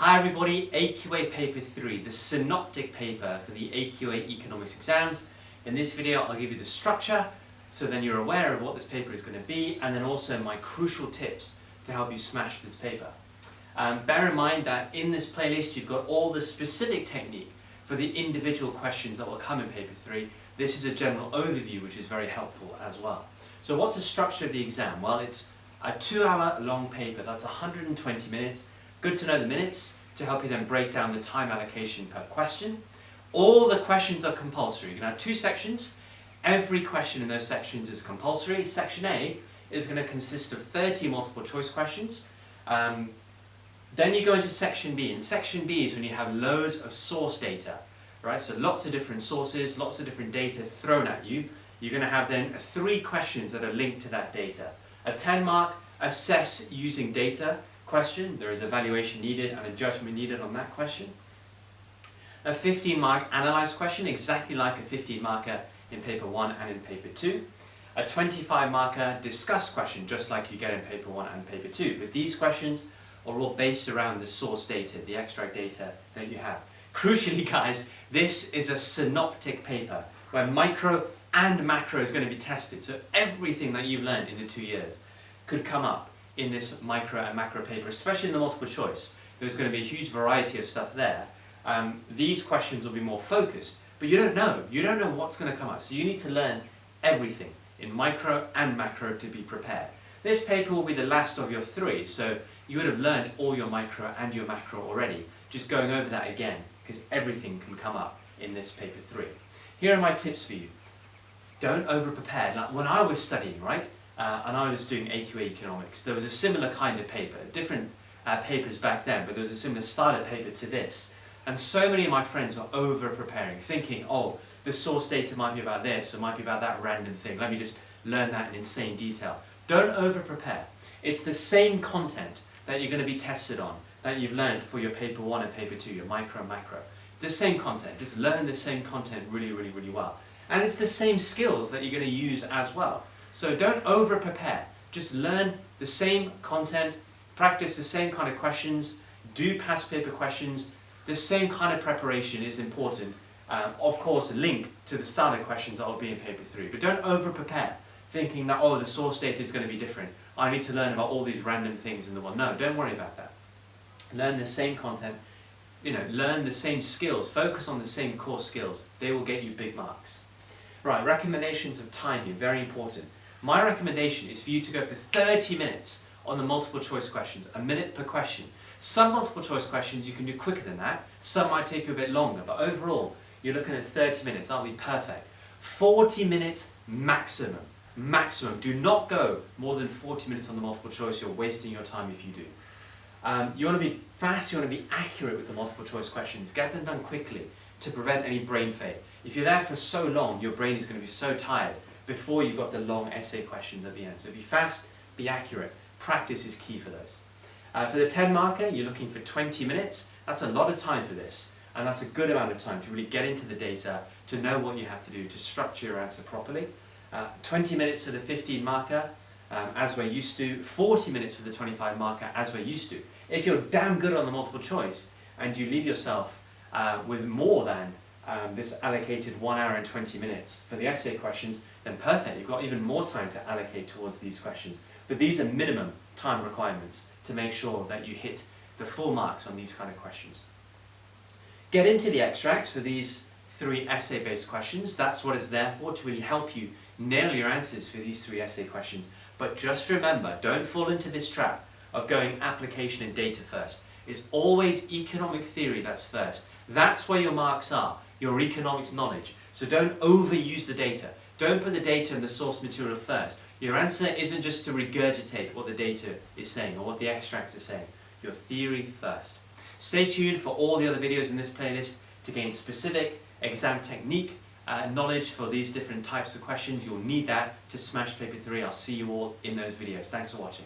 Hi everybody, AQA paper 3, the synoptic paper for the AQA economics exams. In this video I'll give you the structure, so then you're aware of what this paper is going to be, and then also my crucial tips to help you smash this paper. Bear in mind that in this playlist you've got all the specific technique for the individual questions that will come in paper 3. This is a general overview which is very helpful as well. So what's the structure of the exam? Well, it's a 2-hour long paper, that's 120 minutes. Good to know the minutes to help you then break down the time allocation per question. All the questions are compulsory. You're going to have 2 sections. Every question in those sections is compulsory. Section A is going to consist of 30 multiple choice questions. Then you go into Section B, and Section B is when you have loads of source data, right? So lots of different sources, lots of different data thrown at you. You're going to have then 3 questions that are linked to that data. A 10-mark assess using data question, there is evaluation needed and a judgment needed on that question. A 15-mark analyze question, exactly like a 15-marker in paper 1 and in paper 2. A 25-marker discuss question, just like you get in paper 1 and paper 2. But these questions are all based around the source data, the extract data that you have. Crucially, guys, this is a synoptic paper where micro and macro is going to be tested. So everything that you've learned in the 2 years could come up in this micro and macro paper, especially in the multiple choice. There's going to be a huge variety of stuff there. These questions will be more focused, but you don't know what's going to come up. So you need to learn everything in micro and macro to be prepared. This paper will be the last of your 3, so you would have learned all your micro and your macro already. Just going over that again, because everything can come up in this paper 3. Here are my tips for you. Don't over-prepare. Like when I was studying, right? And I was doing AQA economics, there was a similar kind of paper, different papers back then, but there was a similar style of paper to this. And so many of my friends were over-preparing, thinking, oh, the source data might be about this, or might be about that random thing. Let me just learn that in insane detail. Don't over-prepare. It's the same content that you're going to be tested on, that you've learned for your paper 1 and paper 2, your micro and macro. The same content, just learn the same content really, really, really well. And it's the same skills that you're going to use as well. So don't over-prepare. Just learn the same content, practice the same kind of questions, do past paper questions. The same kind of preparation is important. Of course, linked to the style of questions that will be in paper 3. But don't over-prepare, thinking that, oh, the source data is going to be different. I need to learn about all these random things in the world. No, don't worry about that. Learn the same content, learn the same skills, focus on the same core skills. They will get you big marks. Right, recommendations of time here, very important. My recommendation is for you to go for 30 minutes on the multiple choice questions, a minute per question. Some multiple choice questions you can do quicker than that, some might take you a bit longer, but overall you're looking at 30 minutes, that'll be perfect. 40 minutes maximum, do not go more than 40 minutes on the multiple choice, you're wasting your time if you do. You want to be fast, you want to be accurate with the multiple choice questions, get them done quickly to prevent any brain fade. If you're there for so long, your brain is going to be so tired before you've got the long essay questions at the end. So be fast, be accurate. Practice is key for those. For the 10 marker, you're looking for 20 minutes. That's a lot of time for this, and that's a good amount of time to really get into the data, to know what you have to do to structure your answer properly. 20 minutes for the 15 marker, as we're used to. 40 minutes for the 25 marker, as we're used to. If you're damn good on the multiple choice, and you leave yourself with more than this allocated 1 hour and 20 minutes for the essay questions, then perfect, you've got even more time to allocate towards these questions. But these are minimum time requirements to make sure that you hit the full marks on these kind of questions. Get into the extracts for these 3 essay-based questions. That's what it's there for, to really help you nail your answers for these 3 essay questions. But just remember, don't fall into this trap of going application and data first. It's always economic theory that's first. That's where your marks are, your economics knowledge. So don't overuse the data. Don't put the data and the source material first. Your answer isn't just to regurgitate what the data is saying or what the extracts are saying. Your theory first. Stay tuned for all the other videos in this playlist to gain specific exam technique knowledge for these different types of questions. You'll need that to smash paper 3. I'll see you all in those videos. Thanks for watching.